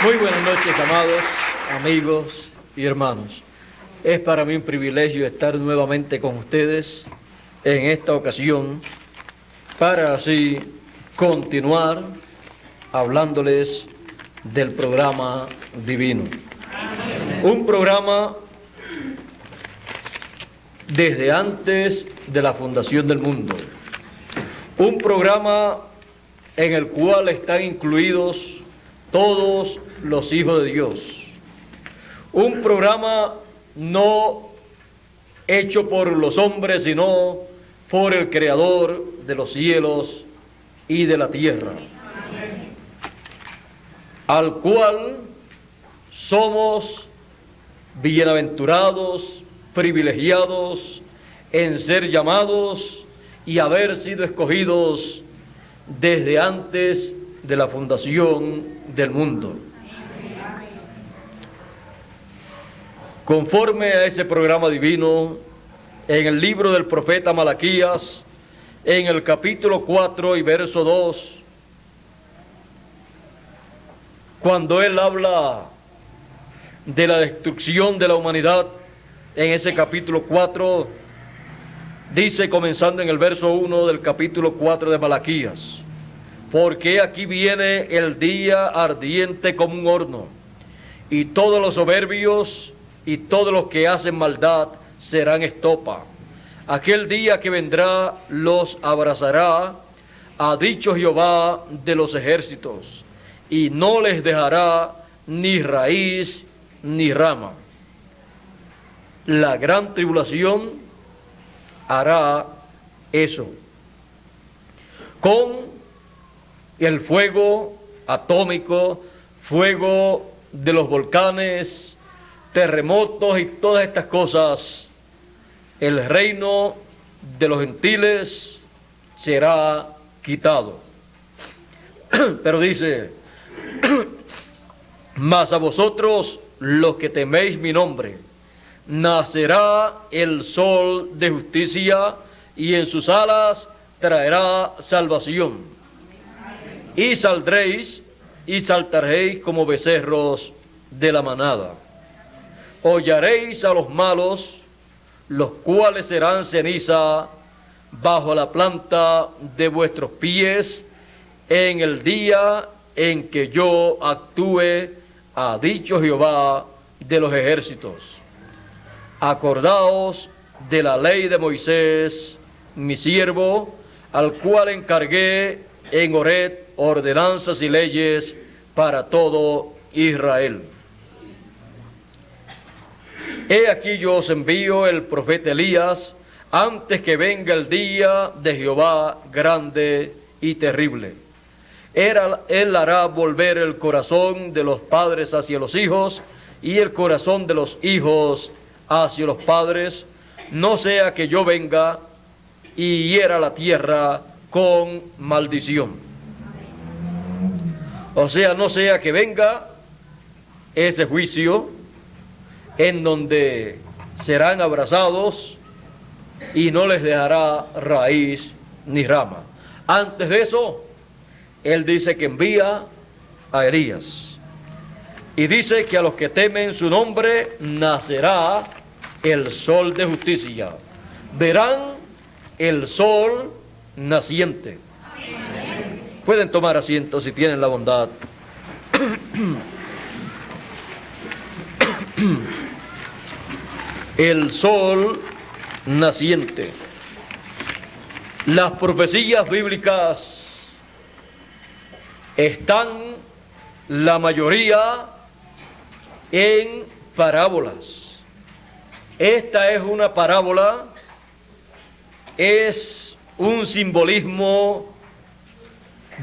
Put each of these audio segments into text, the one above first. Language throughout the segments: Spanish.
Muy buenas noches, amados amigos y hermanos. Es para mí un privilegio estar nuevamente con ustedes en esta ocasión para así continuar hablándoles del programa divino. Un programa desde antes de la fundación del mundo. Un programa en el cual están incluidos todos los hijos de Dios. Un programa no hecho por los hombres, sino por el Creador de los cielos y de la tierra, al cual somos bienaventurados, privilegiados en ser llamados y haber sido escogidos desde antes de la fundación del mundo. Conforme a ese programa divino, en el libro del profeta Malaquías, en el capítulo 4 y verso 2, cuando él habla de la destrucción de la humanidad, en ese capítulo 4, dice, comenzando en el verso 1 del capítulo 4 de Malaquías: porque aquí viene el día ardiente como un horno, y todos los soberbios y todos los que hacen maldad serán estopa. Aquel día que vendrá los abrazará, ha dicho Jehová de los ejércitos, y no les dejará ni raíz ni rama. La gran tribulación hará eso, con el fuego atómico, fuego de los volcanes, terremotos y todas estas cosas. El reino de los gentiles será quitado. Pero dice, mas a vosotros los que teméis mi nombre, nacerá el sol de justicia, y en sus alas traerá salvación. Y saldréis y saltaréis como becerros de la manada. Hollaréis a los malos, los cuales serán ceniza bajo la planta de vuestros pies, en el día en que yo actúe, ha dicho Jehová de los ejércitos. Acordaos de la ley de Moisés, mi siervo, al cual encargué en Horeb ordenanzas y leyes para todo Israel. He aquí yo os envío el profeta Elías antes que venga el día de Jehová grande y terrible. Él hará volver el corazón de los padres hacia los hijos, y el corazón de los hijos hacia los padres, no sea que yo venga y hiera la tierra con maldición. O sea, no sea que venga ese juicio en donde serán abrazados y no les dejará raíz ni rama. Antes de eso, él dice que envía a Elías. Y dice que a los que temen su nombre nacerá el sol de justicia. Verán el sol naciente. Pueden tomar asiento si tienen la bondad. El sol naciente. Las profecías bíblicas están la mayoría en parábolas. Esta es una parábola, es un simbolismo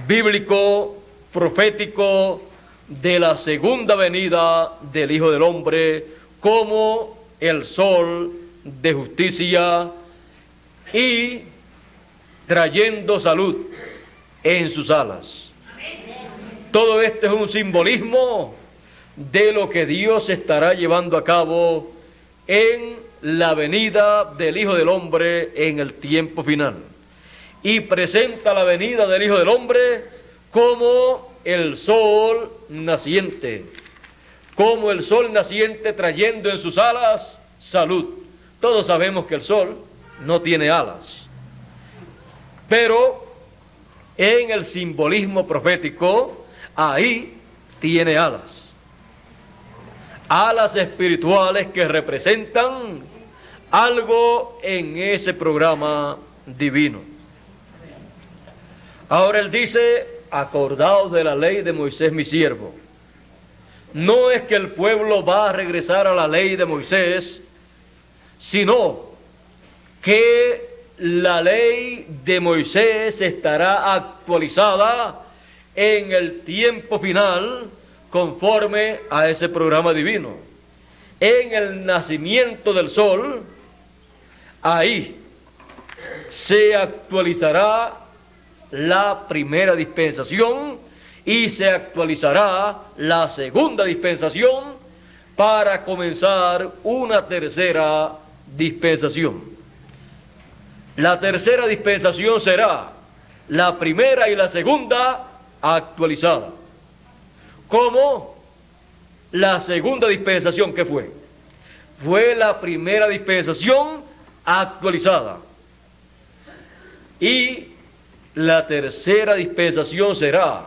bíblico, profético, de la segunda venida del Hijo del Hombre, como el sol de justicia y trayendo salud en sus alas. Todo esto es un simbolismo de lo que Dios estará llevando a cabo en la venida del Hijo del Hombre en el tiempo final. Y presenta la venida del Hijo del Hombre como el sol naciente, como el sol naciente trayendo en sus alas salud. Todos sabemos que el sol no tiene alas, pero en el simbolismo profético, ahí tiene alas. Alas espirituales que representan algo en ese programa divino. Ahora él dice, acordaos de la ley de Moisés mi siervo. No es que el pueblo va a regresar a la ley de Moisés, sino que la ley de Moisés estará actualizada en el tiempo final conforme a ese programa divino. En el nacimiento del sol, ahí se actualizará la primera dispensación y se actualizará la segunda dispensación para comenzar una tercera dispensación. La tercera dispensación será la primera y la segunda actualizada. ¿Cómo? La segunda dispensación, ¿qué fue? Fue la primera dispensación actualizada. Y la tercera dispensación será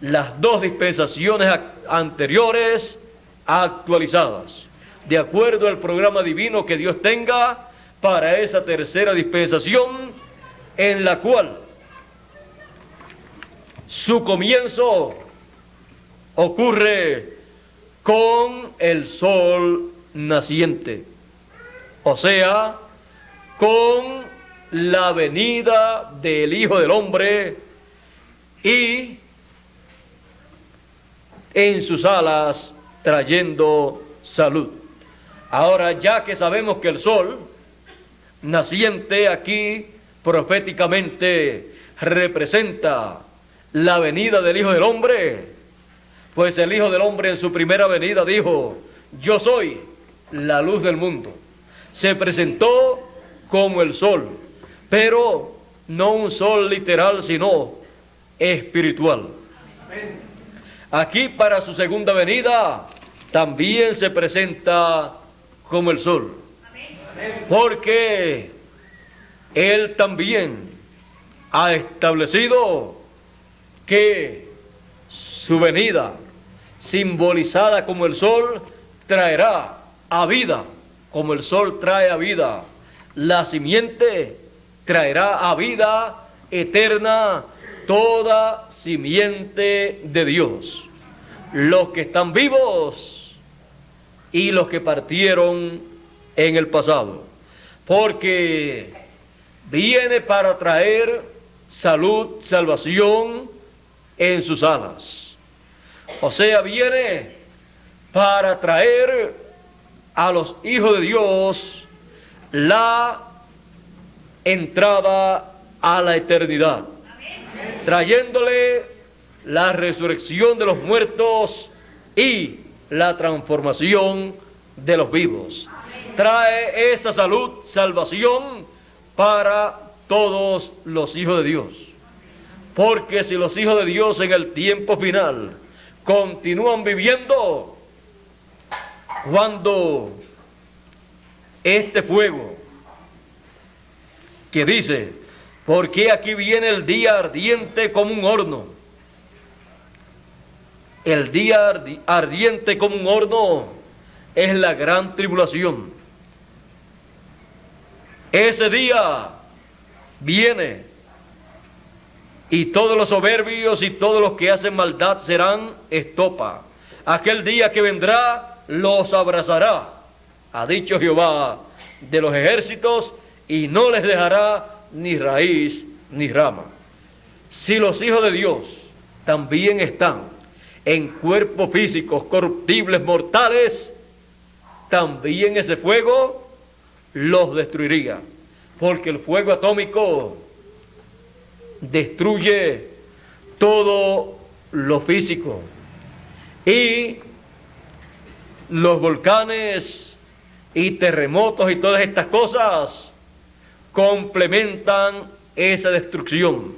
las dos dispensaciones anteriores actualizadas, de acuerdo al programa divino que Dios tenga para esa tercera dispensación, en la cual su comienzo ocurre con el sol naciente, o sea, con la venida del Hijo del Hombre y en sus alas trayendo salud. Ahora, ya que sabemos que el sol naciente aquí proféticamente representa la venida del Hijo del Hombre, pues el Hijo del Hombre en su primera venida dijo, yo soy la luz del mundo. Se presentó como el sol, pero no un sol literal, sino espiritual. Aquí para su segunda venida también se presenta como el sol, porque Él también ha establecido que su venida, simbolizada como el sol, traerá a vida, como el sol trae a vida. La simiente traerá a vida eterna toda simiente de Dios. Los que están vivos y los que partieron en el pasado. Porque viene para traer salud, salvación en sus alas. O sea, viene para traer a los hijos de Dios la entrada a la eternidad, trayéndole la resurrección de los muertos y la transformación de los vivos. Trae esa salud, salvación para todos los hijos de Dios. Porque si los hijos de Dios en el tiempo final continúan viviendo, cuando este fuego que dice, porque aquí viene el día ardiente como un horno. El día ardiente como un horno es la gran tribulación. Ese día viene y todos los soberbios y todos los que hacen maldad serán estopa. Aquel día que vendrá los abrazará, ha dicho Jehová de los ejércitos, y no les dejará ni raíz ni rama. Si los hijos de Dios también están en cuerpos físicos corruptibles, mortales, también ese fuego los destruiría, porque el fuego atómico destruye todo lo físico, y los volcanes y terremotos y todas estas cosas complementan esa destrucción,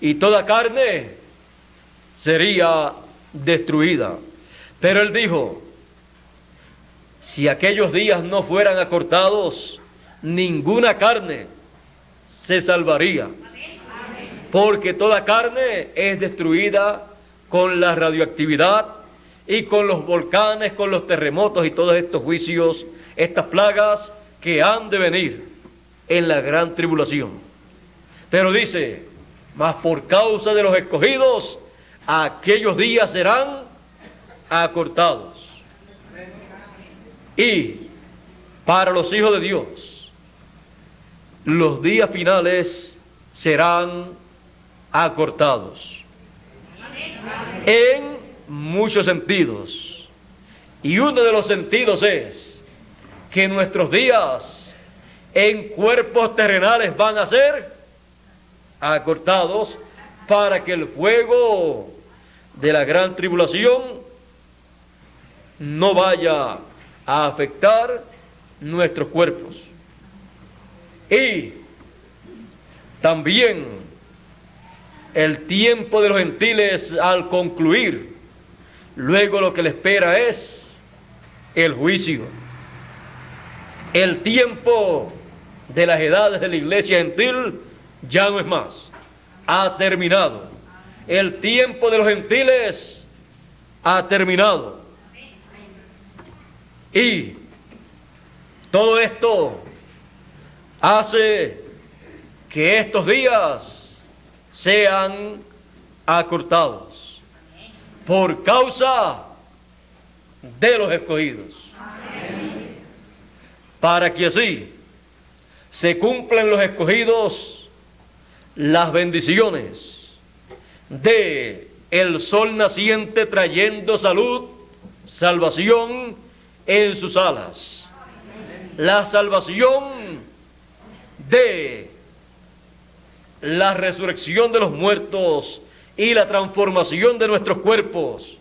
y toda carne sería destruida. Pero él dijo, si aquellos días no fueran acortados, ninguna carne se salvaría. Porque toda carne es destruida con la radioactividad y con los volcanes, con los terremotos y todos estos juicios, estas plagas que han de venir en la gran tribulación. Pero dice, mas por causa de los escogidos, aquellos días serán acortados. Y para los hijos de Dios, los días finales serán acortados en muchos sentidos. Y uno de los sentidos es que nuestros días en cuerpos terrenales van a ser acortados para que el fuego de la gran tribulación no vaya a afectar nuestros cuerpos. Y también el tiempo de los gentiles al concluir, luego lo que le espera es el juicio. El tiempo de las edades de la iglesia gentil ya no es más, ha terminado. El tiempo de los gentiles ha terminado. Y todo esto hace que estos días sean acortados por causa de los escogidos. Para que así se cumplan los escogidos las bendiciones de el sol naciente trayendo salud, salvación en sus alas. La salvación de la resurrección de los muertos y la transformación de nuestros cuerpos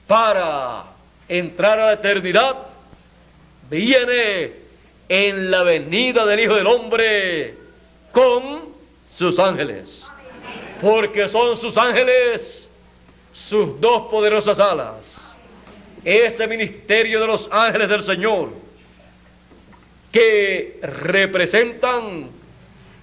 para entrar a la eternidad viene en la venida del Hijo del Hombre con sus ángeles, porque son sus ángeles sus dos poderosas alas, ese ministerio de los ángeles del Señor que representan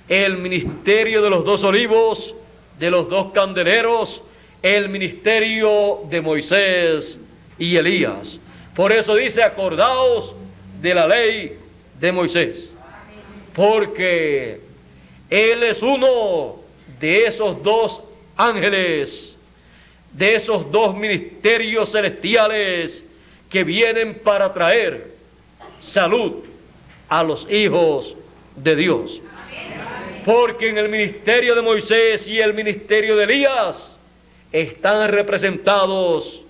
el ministerio de los dos olivos, de los dos candeleros, el ministerio de Moisés y Elías. Por eso dice, acordaos de la ley de Moisés, porque él es uno de esos dos ángeles, de esos dos ministerios celestiales que vienen para traer salud a los hijos de Dios. Porque en el ministerio de Moisés y el ministerio de Elías están representados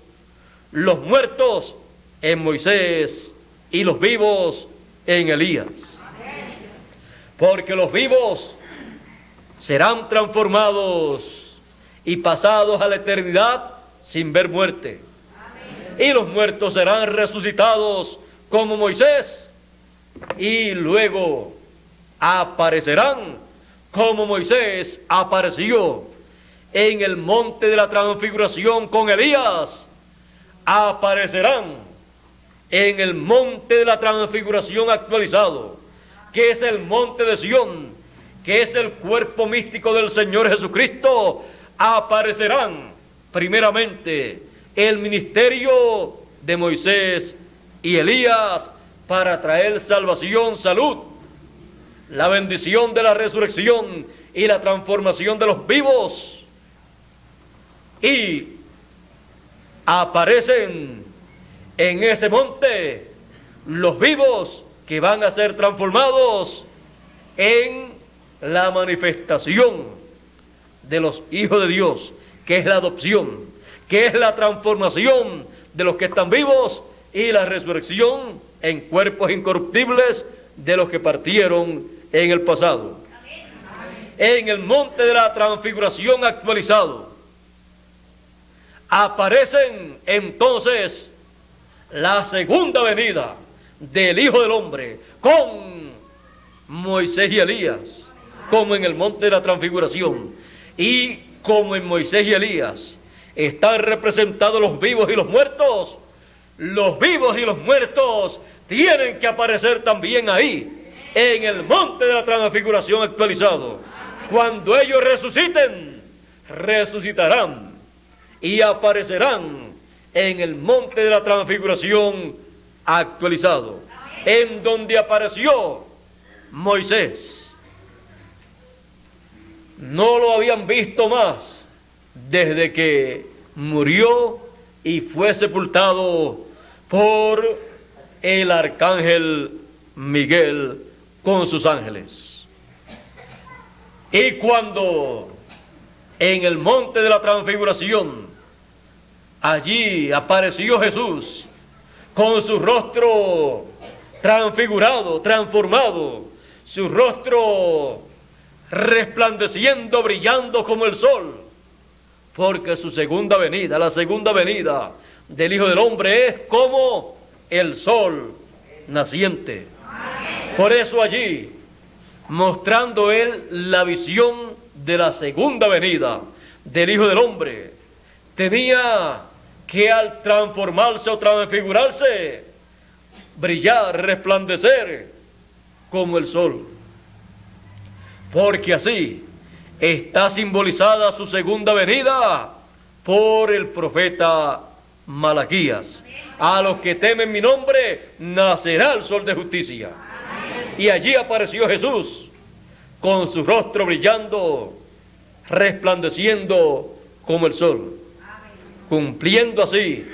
los muertos en Moisés y los vivos en Elías. Porque los vivos serán transformados y pasados a la eternidad sin ver muerte. Y los muertos serán resucitados como Moisés y luego aparecerán como Moisés apareció en el monte de la transfiguración con Elías. Aparecerán en el monte de la transfiguración actualizado, que es el monte de Sión, que es el cuerpo místico del Señor Jesucristo. Aparecerán primeramente el ministerio de Moisés y Elías para traer salvación, salud, la bendición de la resurrección y la transformación de los vivos. Y aparecen en ese monte los vivos que van a ser transformados en la manifestación de los hijos de Dios, que es la adopción, que es la transformación de los que están vivos y la resurrección en cuerpos incorruptibles de los que partieron en el pasado. En el monte de la transfiguración actualizado aparecen entonces la segunda venida del Hijo del Hombre con Moisés y Elías, como en el monte de la transfiguración. Y como en Moisés y Elías están representados los vivos y los muertos. Los vivos y los muertos tienen que aparecer también ahí, en el monte de la transfiguración actualizado. Cuando ellos resuciten, resucitarán y aparecerán en el monte de la transfiguración actualizado, en donde apareció Moisés. No lo habían visto más desde que murió y fue sepultado por el arcángel Miguel con sus ángeles. Y cuando en el monte de la transfiguración allí apareció Jesús con su rostro transfigurado, transformado, su rostro resplandeciendo, brillando como el sol, porque su segunda venida, la segunda venida del Hijo del Hombre, es como el sol naciente. Por eso allí, mostrando él la visión de la segunda venida del Hijo del Hombre, tenía que al transformarse o transfigurarse, brillar, resplandecer como el sol. Porque así está simbolizada su segunda venida por el profeta Malaquías. A los que temen mi nombre, nacerá el sol de justicia. Y allí apareció Jesús, con su rostro brillando, resplandeciendo como el sol, cumpliendo así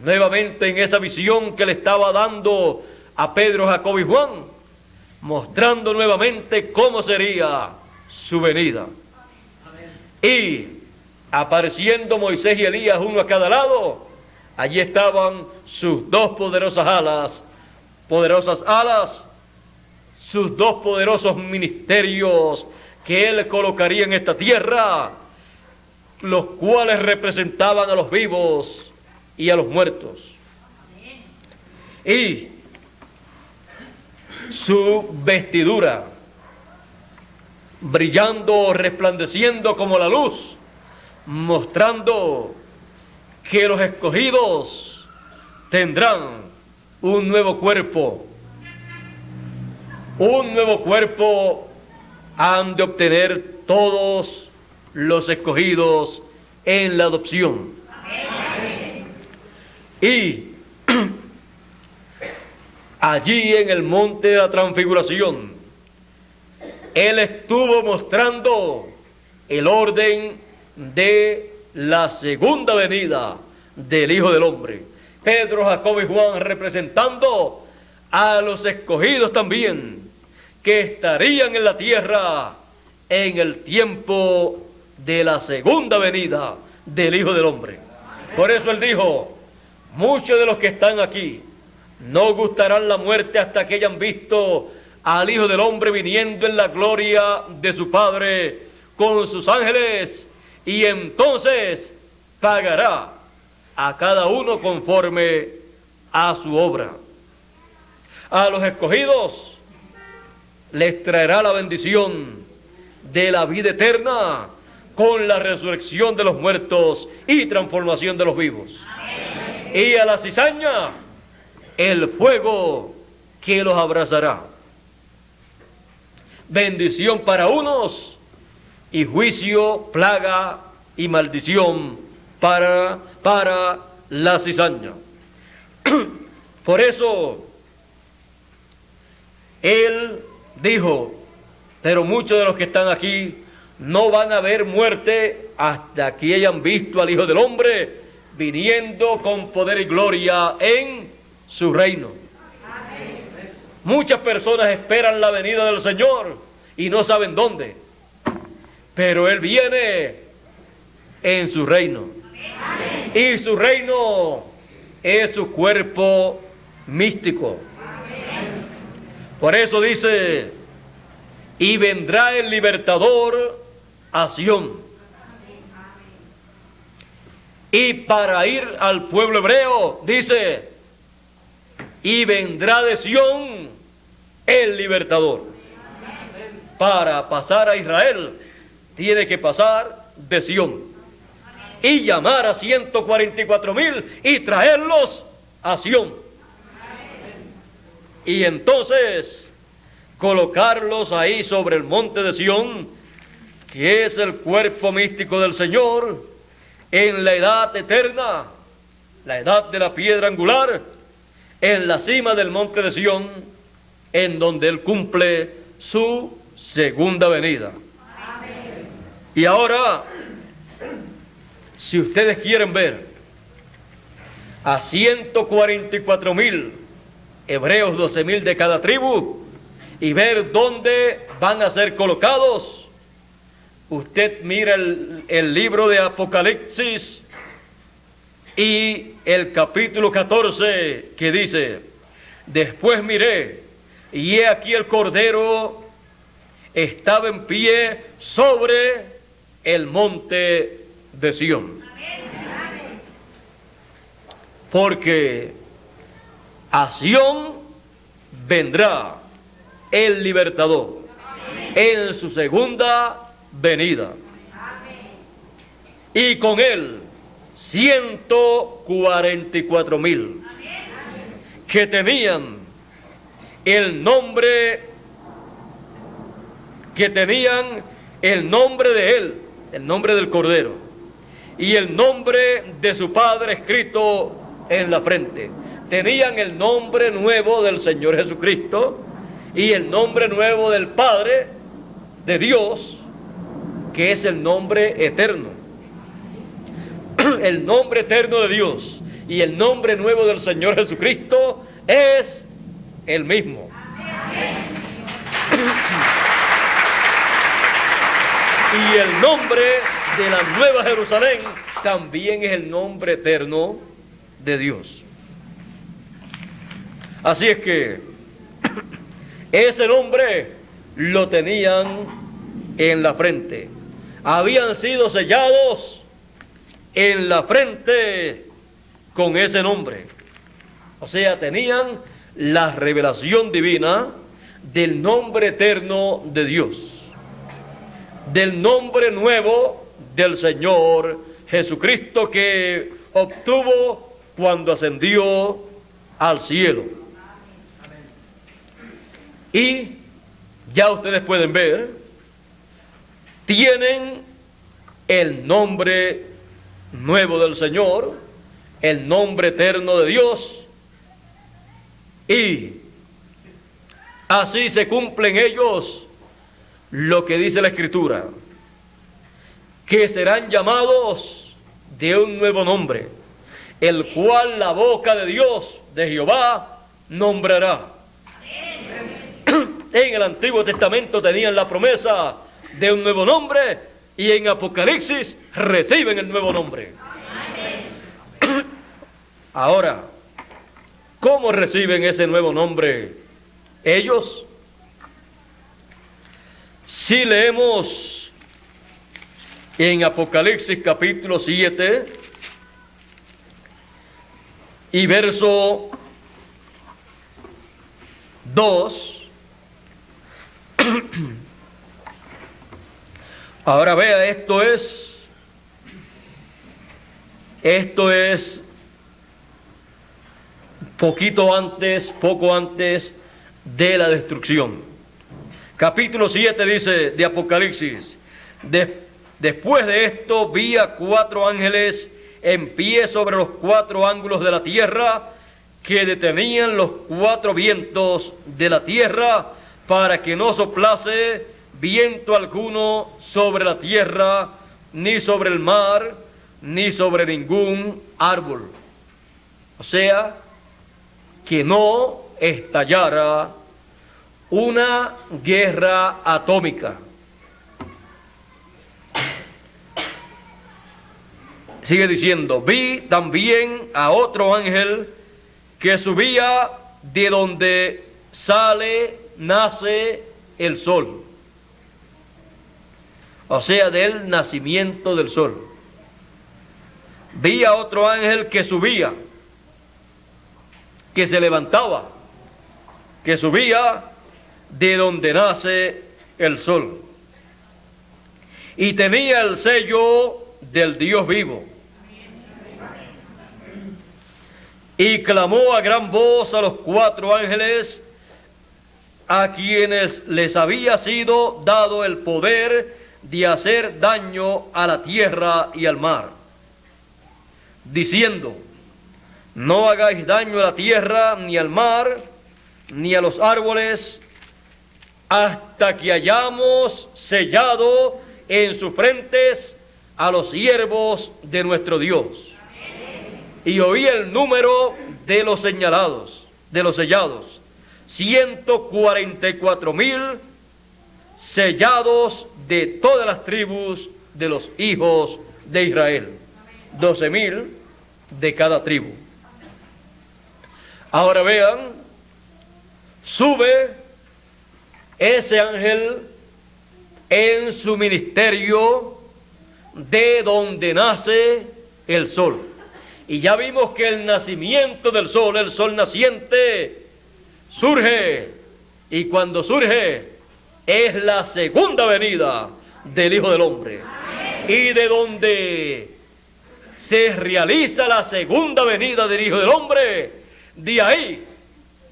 nuevamente en esa visión que le estaba dando a Pedro, Jacobo y Juan, mostrando nuevamente cómo sería su venida. Y apareciendo Moisés y Elías uno a cada lado, allí estaban sus dos poderosas alas, sus dos poderosos ministerios que él colocaría en esta tierra, los cuales representaban a los vivos y a los muertos. Y su vestidura, brillando, resplandeciendo como la luz, mostrando que los escogidos tendrán un nuevo cuerpo. Un nuevo cuerpo han de obtener todos los escogidos en la adopción. Y allí en el monte de la transfiguración, él estuvo mostrando el orden de la segunda venida del Hijo del Hombre. Pedro, Jacobo y Juan representando a los escogidos también, que estarían en la tierra en el tiempo de la segunda venida del Hijo del Hombre. Por eso él dijo: muchos de los que están aquí no gustarán la muerte hasta que hayan visto al Hijo del Hombre viniendo en la gloria de su Padre con sus ángeles, y entonces pagará a cada uno conforme a su obra. A los escogidos les traerá la bendición de la vida eterna con la resurrección de los muertos y transformación de los vivos. Amén. Y a la cizaña, el fuego que los abrazará. Bendición para unos y juicio, plaga y maldición para la cizaña. Por eso él dijo: pero muchos de los que están aquí no van a ver muerte hasta que hayan visto al Hijo del Hombre viniendo con poder y gloria en su reino. Amén. Muchas personas esperan la venida del Señor y no saben dónde, pero Él viene en su reino. Amén. Y su reino es su cuerpo místico. Amén. Por eso dice: y vendrá el libertador a Sión. Y para ir al pueblo hebreo, dice: y vendrá de Sión el libertador. Para pasar a Israel, tiene que pasar de Sión. y llamar a 144,000 y traerlos a Sión. Y entonces colocarlos ahí sobre el monte de Sión, que es el cuerpo místico del Señor, en la edad eterna, la edad de la piedra angular, en la cima del monte de Sión, en donde Él cumple su segunda venida. Amén. Y ahora, si ustedes quieren ver a 144,000 hebreos, 12,000 de cada tribu, y ver dónde van a ser colocados, usted mira el libro de Apocalipsis y el capítulo 14, que dice: después miré, y he aquí el Cordero estaba en pie sobre el monte de Sión. Porque a Sión vendrá el libertador en su segunda venida. Y con él 144,000 que tenían el nombre, de él, el nombre del Cordero, y el nombre de su Padre escrito en la frente. Tenían el nombre nuevo del Señor Jesucristo y el nombre nuevo del Padre, de Dios, que es el nombre eterno. El nombre eterno de Dios y el nombre nuevo del Señor Jesucristo es el mismo. Y el nombre de la Nueva Jerusalén también es el nombre eterno de Dios. Así es que ese nombre lo tenían en la frente. Habían sido sellados en la frente con ese nombre. O sea, tenían la revelación divina del nombre eterno de Dios, del nombre nuevo del Señor Jesucristo, que obtuvo cuando ascendió al cielo. Y ya ustedes pueden ver, tienen el nombre nuevo del Señor, el nombre eterno de Dios, y así se cumple en ellos lo que dice la Escritura, que serán llamados de un nuevo nombre, el cual la boca de Dios, de Jehová, nombrará. En el Antiguo Testamento tenían la promesa de un nuevo nombre, y en Apocalipsis reciben el nuevo nombre. Ahora, ¿cómo reciben ese nuevo nombre ellos? Si leemos en Apocalipsis capítulo 7 y verso 2, ahora vea, esto es poco antes de la destrucción. Capítulo 7 dice de Apocalipsis: después de esto vi a 4 ángeles en pie sobre los 4 ángulos de la tierra, que detenían los 4 vientos de la tierra, para que no soplase viento alguno sobre la tierra, ni sobre el mar, ni sobre ningún árbol. O sea, que no estallara una guerra atómica. Sigue diciendo: vi también a otro ángel que subía de donde nace el sol. O sea, del nacimiento del sol. Vi a otro ángel que subía, que se levantaba, que subía de donde nace el sol. Y tenía el sello del Dios vivo. y clamó a gran voz a los 4 ángeles a quienes les había sido dado el poder de hacer daño a la tierra y al mar, diciendo: no hagáis daño a la tierra, ni al mar, ni a los árboles, hasta que hayamos sellado en sus frentes a los siervos de nuestro Dios. Y oí el número de los señalados, de los sellados, 144,000 sellados de todas las tribus de los hijos de Israel, 12,000 de cada tribu. Ahora vean, sube ese ángel en su ministerio de donde nace el sol. Y ya vimos que el nacimiento del sol, el sol naciente, surge. Y cuando surge, es la segunda venida del Hijo del Hombre. Y de donde se realiza la segunda venida del Hijo del Hombre, de ahí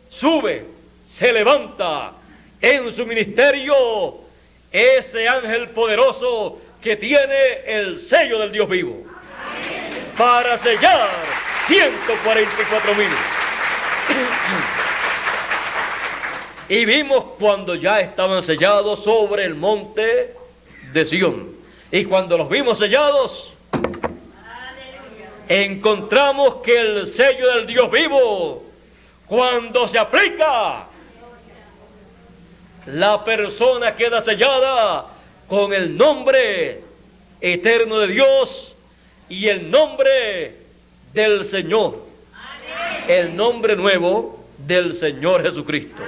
sube, se levanta en su ministerio ese ángel poderoso que tiene el sello del Dios vivo, para sellar 144,000. Y vimos cuando ya estaban sellados sobre el monte de Sión. Y cuando los vimos sellados, encontramos que el sello del Dios vivo, cuando se aplica, la persona queda sellada con el nombre eterno de Dios y el nombre del Señor, el nombre nuevo del Señor Jesucristo.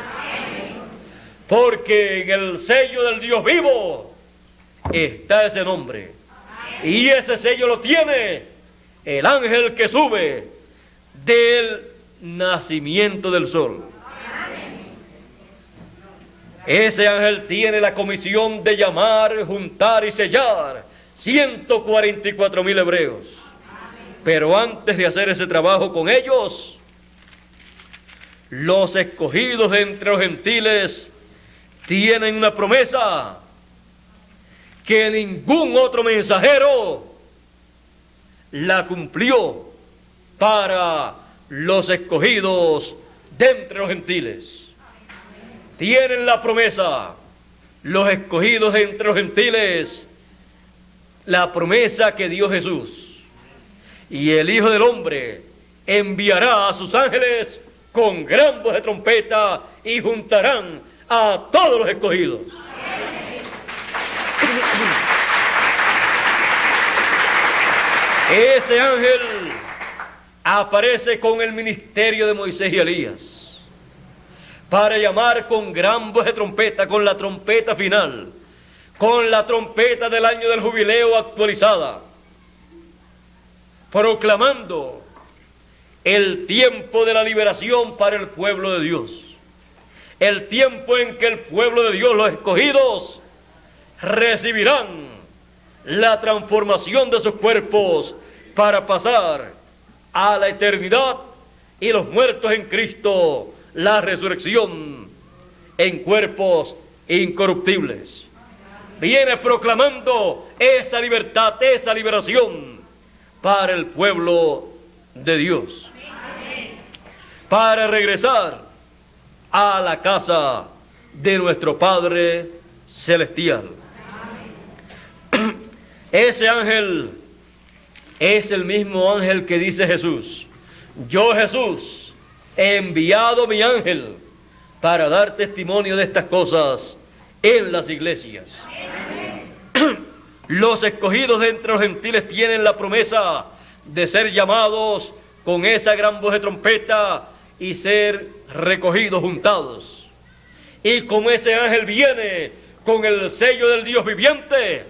Porque en el sello del Dios vivo está ese nombre, y ese sello lo tiene el ángel que sube del nacimiento del sol. Ese ángel tiene la comisión de llamar, juntar y sellar 144,000 hebreos. Pero antes de hacer ese trabajo con ellos, los escogidos de entre los gentiles tienen una promesa que ningún otro mensajero la cumplió para los escogidos de entre los gentiles. Tienen la promesa, los escogidos de entre los gentiles, la promesa que dio Jesús. Y el Hijo del Hombre enviará a sus ángeles con gran voz de trompeta y juntarán a todos los escogidos. Ese ángel aparece con el ministerio de Moisés y Elías para llamar con gran voz de trompeta, con la trompeta final, con la trompeta del año del jubileo actualizada, proclamando el tiempo de la liberación para el pueblo de Dios, el tiempo en que el pueblo de Dios, los escogidos, recibirán la transformación de sus cuerpos para pasar a la eternidad, y los muertos en Cristo la resurrección en cuerpos incorruptibles. Viene proclamando esa libertad, esa liberación para el pueblo de Dios, para regresar a la casa de nuestro Padre Celestial. Ese ángel es el mismo ángel que dice Jesús: yo, Jesús, he enviado mi ángel para dar testimonio de estas cosas en las iglesias. Los escogidos de entre los gentiles tienen la promesa de ser llamados con esa gran voz de trompeta y ser recogidos, juntados. Y como ese ángel viene con el sello del Dios viviente,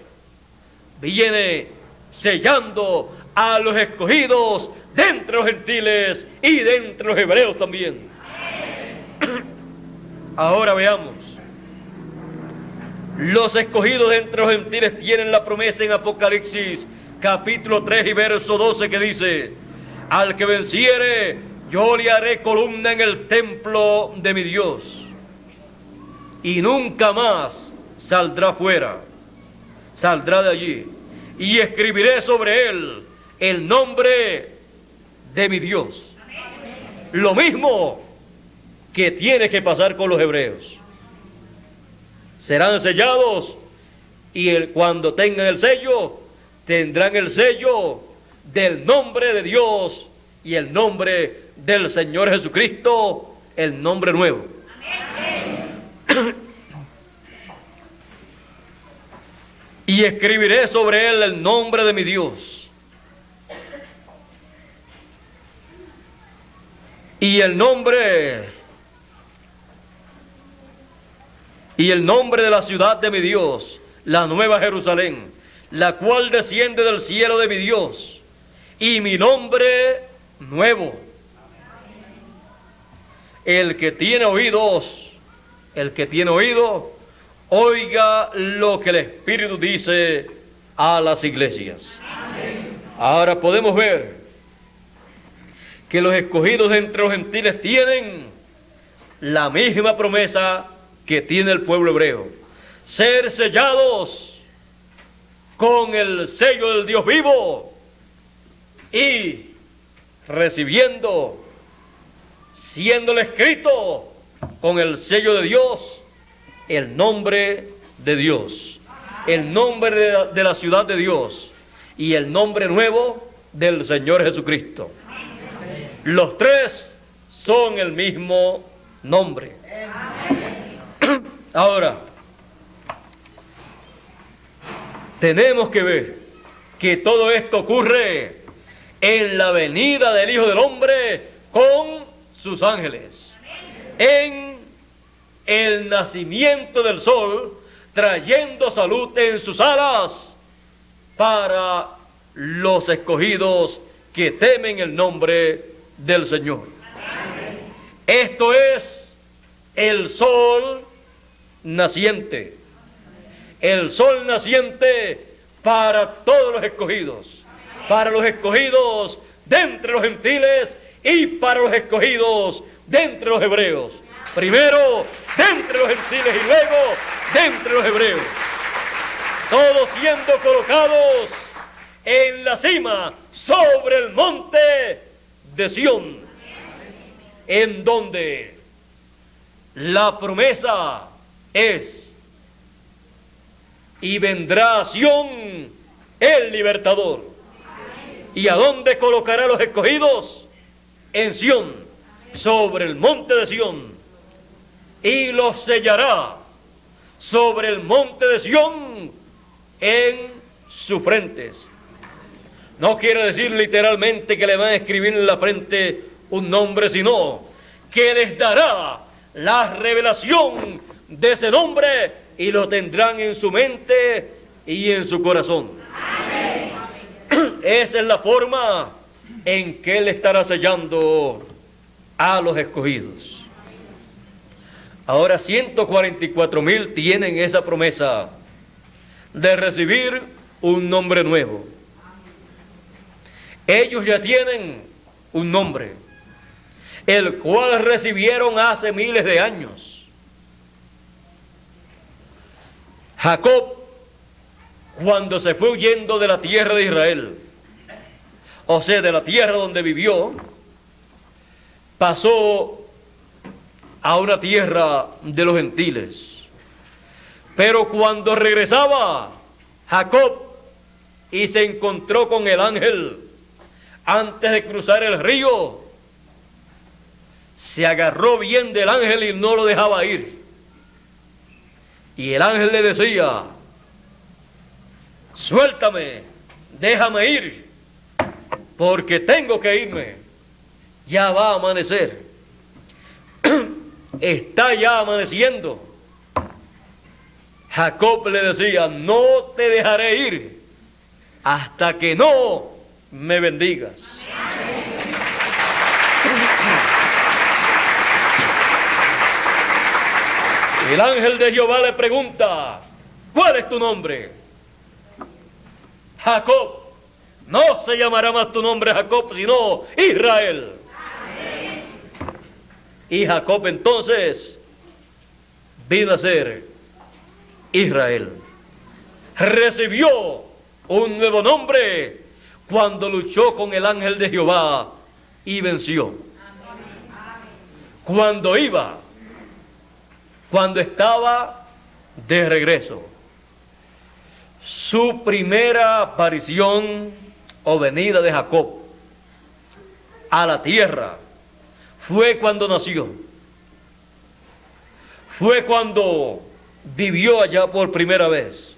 viene sellando a los escogidos de entre los gentiles y de entre los hebreos también. Ahora veamos. Los escogidos de entre los gentiles tienen la promesa en Apocalipsis capítulo 3 y verso 12, que dice: al que venciere, yo le haré columna en el templo de mi Dios, y nunca más saldrá fuera, saldrá de allí, y escribiré sobre él el nombre de mi Dios. Lo mismo que tiene que pasar con los hebreos. Serán sellados y cuando tengan el sello, tendrán el sello del nombre de Dios y el nombre del Señor Jesucristo, el nombre nuevo. Y escribiré sobre él el nombre de mi Dios y el nombre de la ciudad de mi Dios, la nueva Jerusalén, la cual desciende del cielo de mi Dios, y mi nombre nuevo. El que tiene oídos, oiga lo que el Espíritu dice a las iglesias. Amén. Ahora podemos ver que los escogidos entre los gentiles tienen la misma promesa que tiene el pueblo hebreo: ser sellados con el sello del Dios vivo y recibiendo, siéndole escrito con el sello de Dios, el nombre de Dios, el nombre de la ciudad de Dios y el nombre nuevo del Señor Jesucristo. Los tres son el mismo nombre. Ahora, tenemos que ver que todo esto ocurre en la venida del Hijo del Hombre con sus ángeles, en el nacimiento del sol, trayendo salud en sus alas para los escogidos que temen el nombre del Señor. Esto es el sol naciente. El sol naciente para todos los escogidos. Para los escogidos de entre los gentiles y para los escogidos de entre los hebreos. Primero de entre los gentiles y luego de entre los hebreos. Todos siendo colocados en la cima, sobre el monte de Sión, en donde la promesa es: y vendrá a Sión el libertador. ¿Y a dónde colocará a los escogidos? En Sión, sobre el monte de Sión, y los sellará sobre el monte de Sión en sus frentes. No quiere decir literalmente que le van a escribir en la frente un nombre, sino que les dará la revelación de ese nombre y lo tendrán en su mente y en su corazón. Amén. Esa es la forma en que Él estará sellando a los escogidos. Ahora 144,000 tienen esa promesa de recibir un nombre nuevo. Ellos ya tienen un nombre, el cual recibieron hace miles de años. Jacob, cuando se fue huyendo de la tierra de Israel, o sea, de la tierra donde vivió, pasó a una tierra de los gentiles. Pero cuando regresaba Jacob y se encontró con el ángel antes de cruzar el río, se agarró bien del ángel y no lo dejaba ir. Y el ángel le decía: suéltame, déjame ir, porque tengo que irme, ya va a amanecer. Está ya amaneciendo. Jacob le decía: no te dejaré ir hasta que no me bendigas. El ángel de Jehová le pregunta: ¿cuál es tu nombre? Jacob. No se llamará más tu nombre Jacob, sino Israel. Y Jacob entonces vino a ser Israel. Recibió un nuevo nombre cuando luchó con el ángel de Jehová y venció. Cuando estaba de regreso. Su primera aparición o venida de Jacob a la tierra fue cuando nació. Fue cuando vivió allá por primera vez.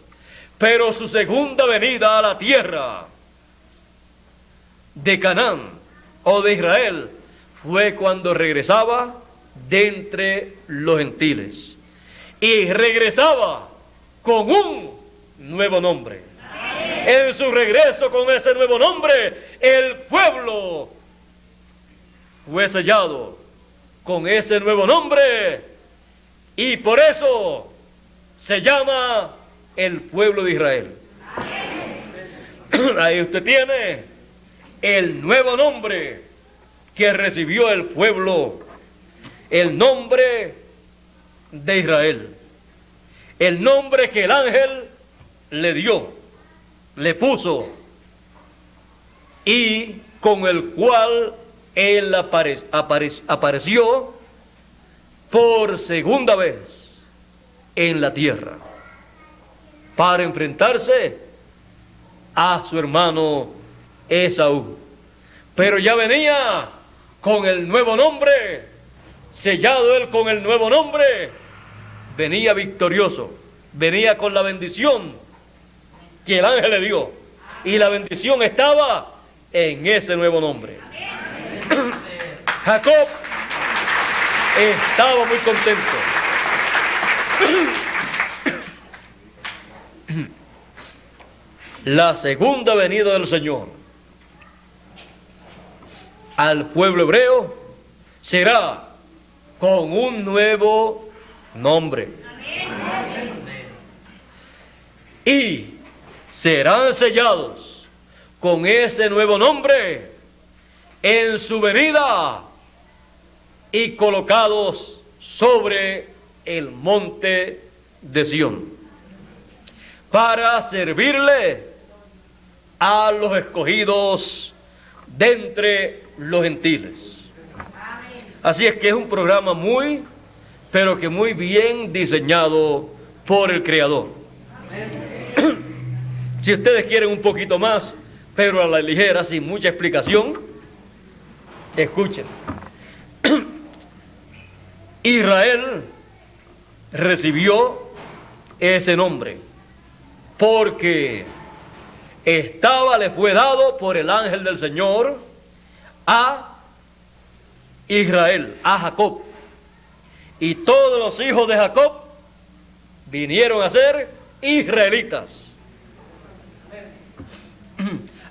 Pero su segunda venida a la tierra de Canaán o de Israel fue cuando regresaba de entre los gentiles. Y regresaba con un nuevo nombre. En su regreso con ese nuevo nombre, el pueblo fue sellado con ese nuevo nombre. Y por eso se llama el pueblo de Israel. Ahí usted tiene el nuevo nombre que recibió el pueblo, el nombre de Israel, el nombre que el ángel le dio, le puso, y con el cual él apareció por segunda vez en la tierra para enfrentarse a su hermano Esaú. Pero ya venía con el nuevo nombre, sellado él con el nuevo nombre, venía victorioso, venía con la bendición que el ángel le dio, y la bendición estaba en ese nuevo nombre. Jacob estaba muy contento. La segunda venida del Señor al pueblo hebreo será con un nuevo nombre. Y serán sellados con ese nuevo nombre en su venida y colocados sobre el monte de Sión para servirle a los escogidos de entre los gentiles. Así es que es un programa pero que muy bien diseñado por el Creador. Si ustedes quieren un poquito más, pero a la ligera, sin mucha explicación, escuchen. Israel recibió ese nombre porque le fue dado por el ángel del Señor a Israel, a Jacob. Y todos los hijos de Jacob vinieron a ser israelitas.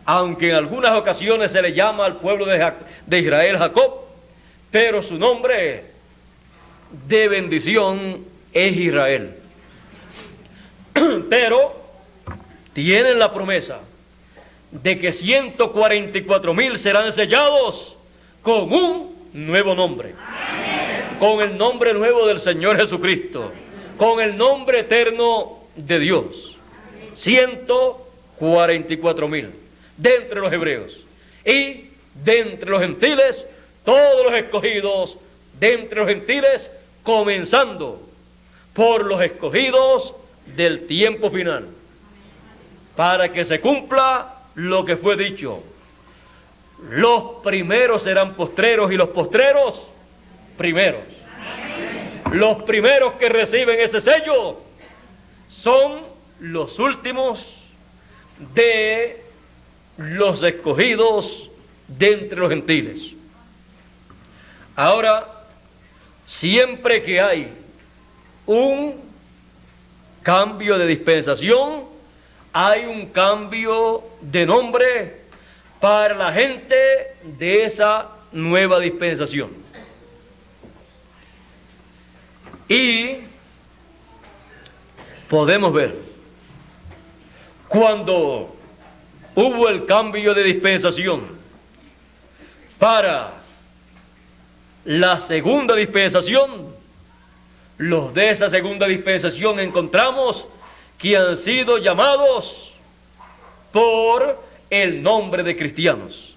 Aunque en algunas ocasiones se le llama al pueblo de Israel Jacob, pero su nombre de bendición es Israel. Pero tienen la promesa de que 144,000 serán sellados con un nuevo nombre. Con el nombre nuevo del Señor Jesucristo, con el nombre eterno de Dios. 144,000 de entre los hebreos, y de entre los gentiles todos los escogidos de entre los gentiles, comenzando por los escogidos del tiempo final, para que se cumpla lo que fue dicho: los primeros serán postreros y los postreros primeros. Los primeros que reciben ese sello son los últimos de los escogidos de entre los gentiles. Ahora, siempre que hay un cambio de dispensación, hay un cambio de nombre para la gente de esa nueva dispensación. Y podemos ver, cuando hubo el cambio de dispensación para la segunda dispensación, los de esa segunda dispensación encontramos que han sido llamados por el nombre de cristianos.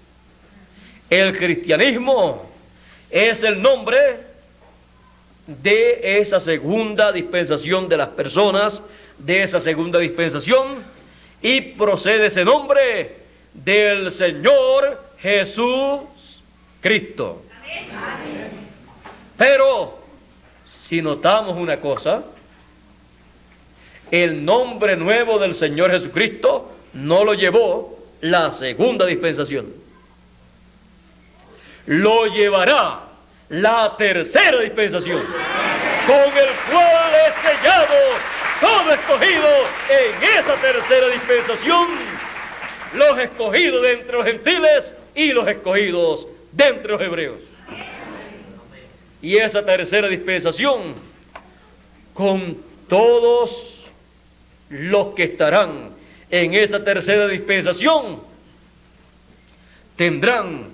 El cristianismo es el nombre de esa segunda dispensación, de las personas de esa segunda dispensación, y procede ese nombre del Señor Jesús Cristo. Pero si notamos una cosa, el nombre nuevo del Señor Jesucristo no lo llevó la segunda dispensación, lo llevará la tercera dispensación, con el cual es sellado todo escogido en esa tercera dispensación, los escogidos de entre los gentiles y los escogidos de entre los hebreos. Y esa tercera dispensación, con todos los que estarán en esa tercera dispensación, tendrán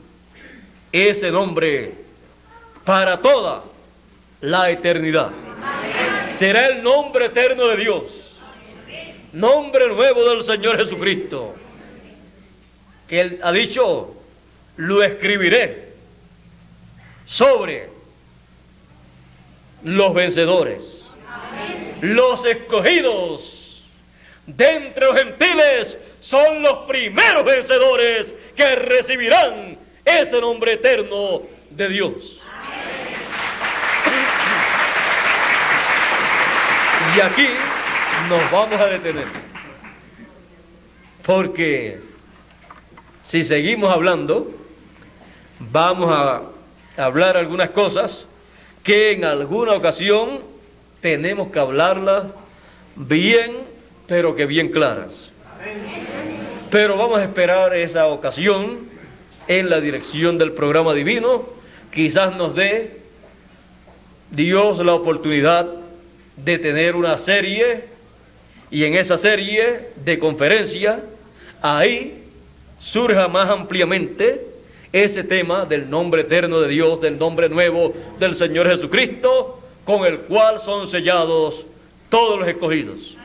ese nombre para toda la eternidad. Será el nombre eterno de Dios, nombre nuevo del Señor Jesucristo, que Él ha dicho: lo escribiré sobre los vencedores, los escogidos de entre los gentiles son los primeros vencedores que recibirán ese nombre eterno de Dios. Y aquí nos vamos a detener, porque si seguimos hablando, vamos a hablar algunas cosas que en alguna ocasión tenemos que hablarlas bien, pero que bien claras. Pero vamos a esperar esa ocasión en la dirección del programa divino. Quizás nos dé Dios la oportunidad de tener una serie, y en esa serie de conferencias, ahí surja más ampliamente ese tema del nombre eterno de Dios, del nombre nuevo del Señor Jesucristo, con el cual son sellados todos los escogidos.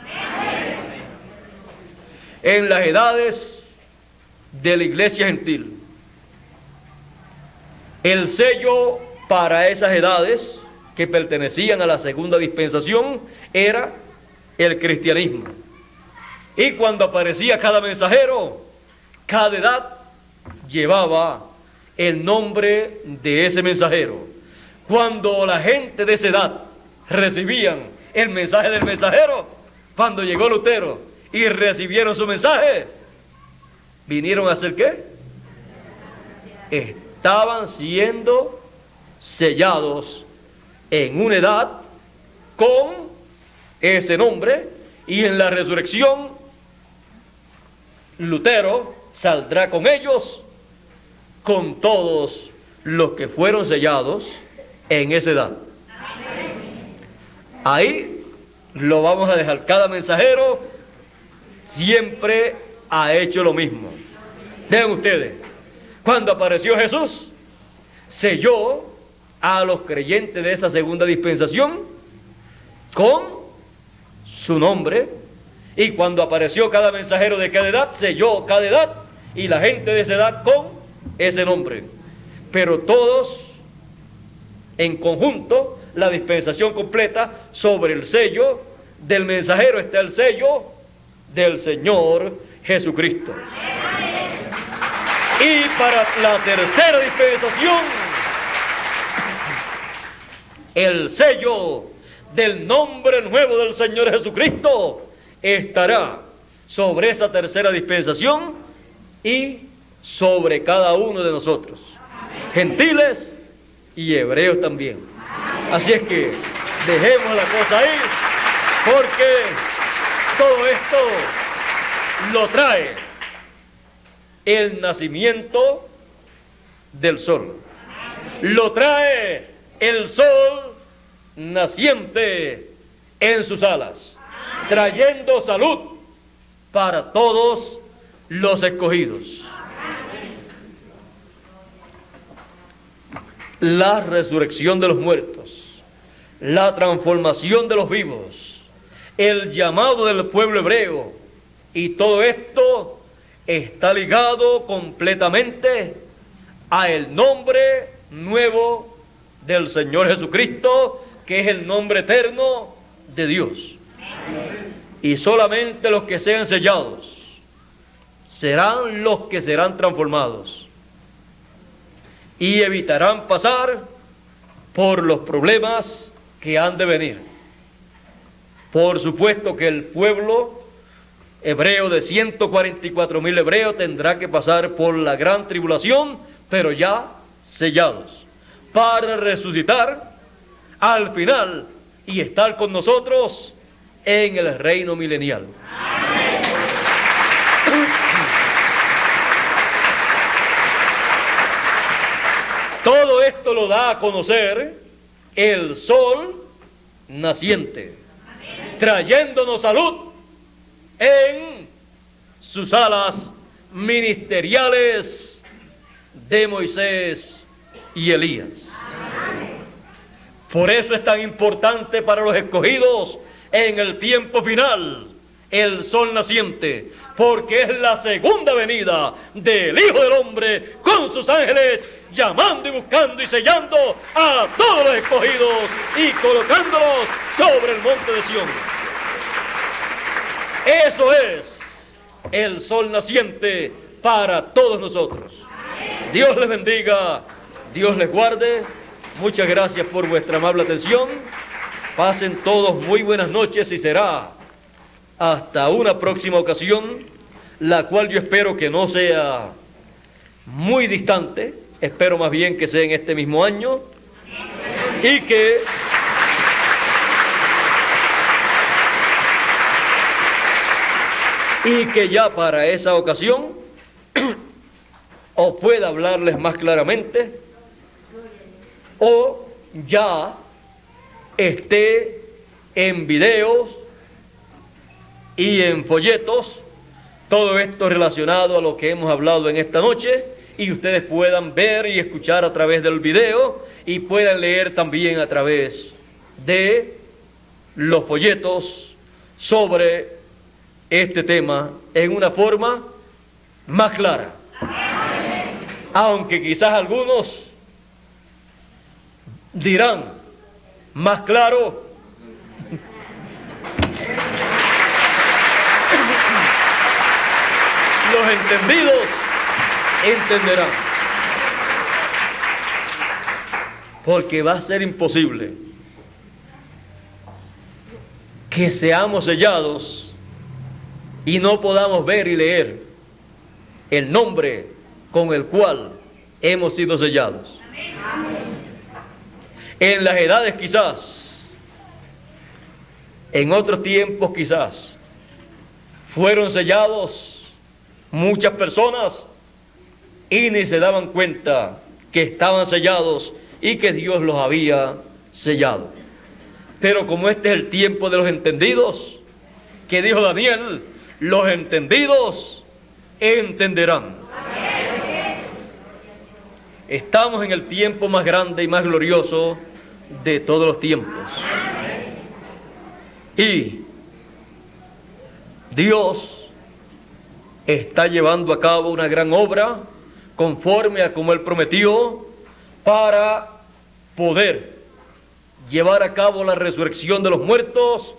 En las edades de la iglesia gentil, el sello para esas edades que pertenecían a la segunda dispensación era el cristianismo. Y cuando aparecía cada mensajero, cada edad llevaba el nombre de ese mensajero. Cuando la gente de esa edad recibían el mensaje del mensajero, cuando llegó Lutero y recibieron su mensaje, ¿vinieron a hacer qué? Estaban siendo sellados en una edad con ese nombre, y en la resurrección Lutero saldrá con ellos, con todos los que fueron sellados en esa edad. Ahí lo vamos a dejar. Cada mensajero siempre ha hecho lo mismo. Vean ustedes, cuando apareció Jesús, selló a los creyentes de esa segunda dispensación con su nombre, y cuando apareció cada mensajero de cada edad, selló cada edad y la gente de esa edad con ese nombre. Pero todos en conjunto, la dispensación completa, sobre el sello del mensajero está el sello del Señor Jesucristo. Y para la tercera dispensación, el sello del nombre nuevo del Señor Jesucristo estará sobre esa tercera dispensación y sobre cada uno de nosotros, gentiles y hebreos también. Así es que dejemos la cosa ahí, porque todo esto lo trae el nacimiento del sol, lo trae el sol naciente en sus alas, trayendo salud para todos los escogidos. la resurrección de los muertos, la transformación de los vivos, el llamado del pueblo hebreo, y todo esto está ligado completamente a el nombre nuevo del Señor Jesucristo, que es el nombre eterno de Dios. Y solamente los que sean sellados serán los que serán transformados y evitarán pasar por los problemas que han de venir. Por supuesto que el pueblo hebreo de 144,000 hebreos tendrá que pasar por la gran tribulación, pero ya sellados, para resucitar al final y estar con nosotros en el reino milenial. Todo esto lo da a conocer el sol naciente, trayéndonos salud en sus alas ministeriales de Moisés y Elías. Por eso es tan importante para los escogidos en el tiempo final el sol naciente, porque es la segunda venida del Hijo del Hombre con sus ángeles, llamando y buscando y sellando a todos los escogidos y colocándolos sobre el monte de Sión. Eso es el sol naciente para todos nosotros. Dios les bendiga, Dios les guarde. Muchas gracias por vuestra amable atención. Pasen todos muy buenas noches y será hasta una próxima ocasión, la cual yo espero que no sea muy distante. Espero más bien que sea en este mismo año y que ya para esa ocasión o pueda hablarles más claramente o ya esté en videos y en folletos todo esto relacionado a lo que hemos hablado en esta noche, y ustedes puedan ver y escuchar a través del video y puedan leer también a través de los folletos sobre este tema en una forma más clara. Aunque quizás algunos dirán, más claro, los entendidos entenderán, porque va a ser imposible que seamos sellados y no podamos ver y leer el nombre con el cual hemos sido sellados. En las edades quizás, en otros tiempos quizás, fueron sellados muchas personas y ni se daban cuenta que estaban sellados y que Dios los había sellado. Pero como este es el tiempo de los entendidos, que dijo Daniel, los entendidos entenderán. Estamos en el tiempo más grande y más glorioso de todos los tiempos. Y Dios está llevando a cabo una gran obra conforme a como Él prometió, para poder llevar a cabo la resurrección de los muertos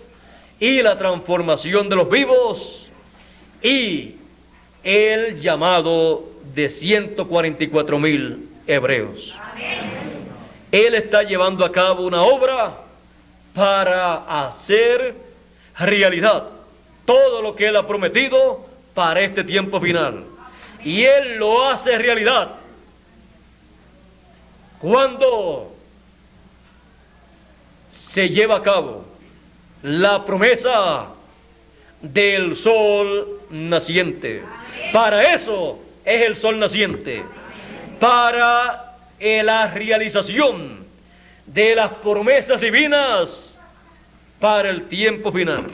y la transformación de los vivos y el llamado de 144,000 hebreos. Él está llevando a cabo una obra para hacer realidad todo lo que Él ha prometido para este tiempo final. Y Él lo hace realidad cuando se lleva a cabo la promesa del sol naciente. Para eso es el sol naciente, para la realización de las promesas divinas para el tiempo final.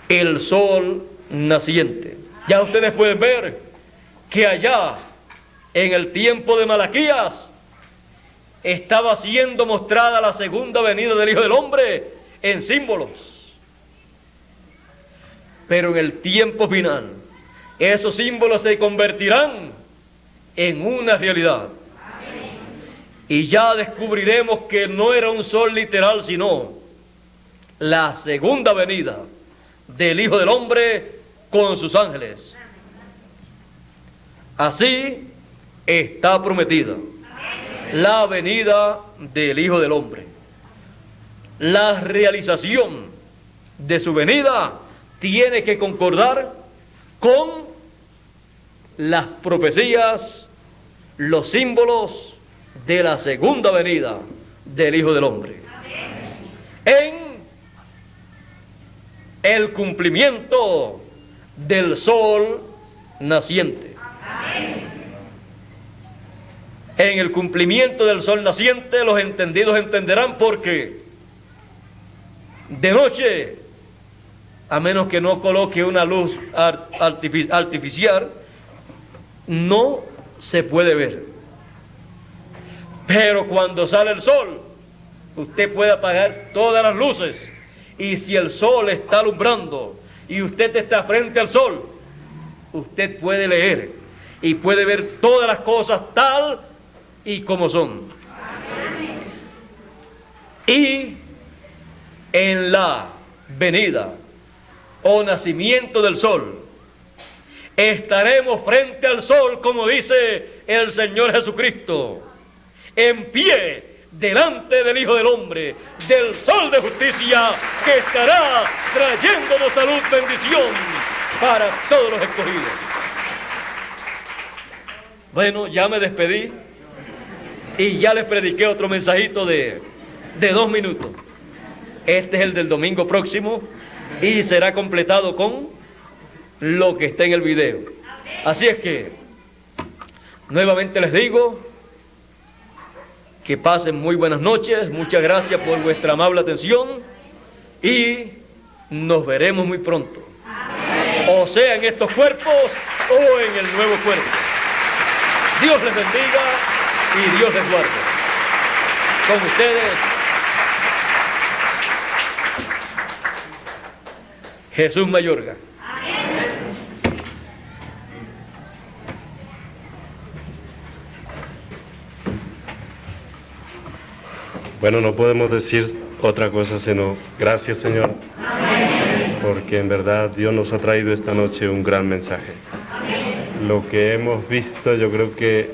El sol naciente. Ya ustedes pueden ver que allá, en el tiempo de Malaquías, estaba siendo mostrada la segunda venida del Hijo del Hombre en símbolos. Pero en el tiempo final, esos símbolos se convertirán en una realidad. Y ya descubriremos que no era un sol literal, sino la segunda venida del Hijo del Hombre con sus ángeles. Así está prometida la venida del Hijo del Hombre. La realización de su venida tiene que concordar con las profecías, los símbolos de la segunda venida del Hijo del Hombre. En el cumplimiento del sol naciente. En el cumplimiento del sol naciente, los entendidos entenderán porque de noche, a menos que no coloque una luz artificial, no se puede ver. Pero cuando sale el sol, usted puede apagar todas las luces, y si el sol está alumbrando y usted está frente al sol, usted puede leer y puede ver todas las cosas tal y como son. Y en la venida o nacimiento del sol, estaremos frente al sol, como dice el Señor Jesucristo, en pie delante del Hijo del Hombre, del sol de justicia, que estará trayéndonos salud, bendición para todos los escogidos. Bueno, ya me despedí y ya les prediqué otro mensajito de 2 minutos. Este es el del domingo próximo y será completado con lo que está en el video. Así es que nuevamente les digo que pasen muy buenas noches. Muchas gracias por vuestra amable atención y nos veremos muy pronto. O sea, en estos cuerpos o en el nuevo cuerpo. Dios les bendiga y Dios les guarde. Con ustedes, Jesús Mayorga. Bueno, no podemos decir otra cosa sino gracias, Señor, porque en verdad Dios nos ha traído esta noche un gran mensaje. Lo que hemos visto, yo creo que